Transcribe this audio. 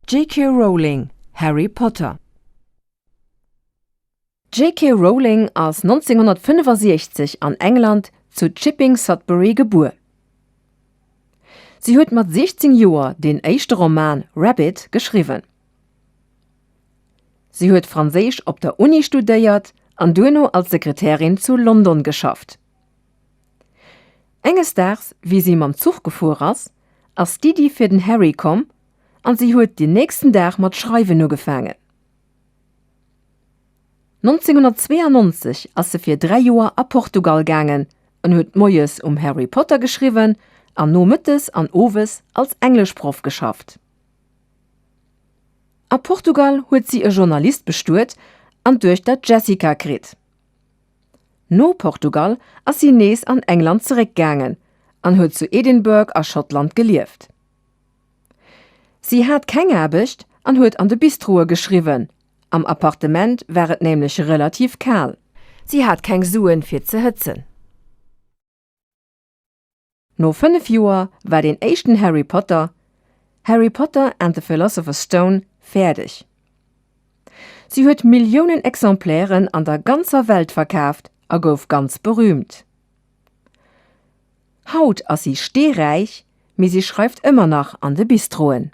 J.K. Rowling, Harry Potter. J.K. Rowling ass 1965 an England zu Chipping Sudbury geboren. Sie huet mat 16 Joer den éischte Roman Rabbit geschriwen. Sie huet Franséisch op der Uni studéiert an duno als Sekretärin zu London geschafft. Enges Dags, wie sie mam Zug gefuhr ass Didi fir den Harry kom, an sie huet den nächsten Dag mat Schreiwen no gefangen. 1992 ass se fir 3 Joer a Portugal gangen an huet Moies Harry Potter geschriwen, an no Mittes an Owes als Englischprof geschafft. A Portugal huet sie e Journalist bestuert an durch dat Jessica krit. No Portugal ass sie nees an England zurückgangen, an huet zu Edinburgh a Schottland gelieft. Sie hat kein Erbecht an huet an de Bistroe geschriwen. Am Appartement wäret nämlich relativ kahl. Sie hat kein Suen fir ze hëtzen. No 5 Joer war den echten Harry Potter and the Philosopher's Stone fertig. Sie huet Millionen Exemplären an der ganzer Welt verkauft a gouf ganz berühmt. Haut ass sie stehreich, mi sie schreibt immer noch an de Bistroen.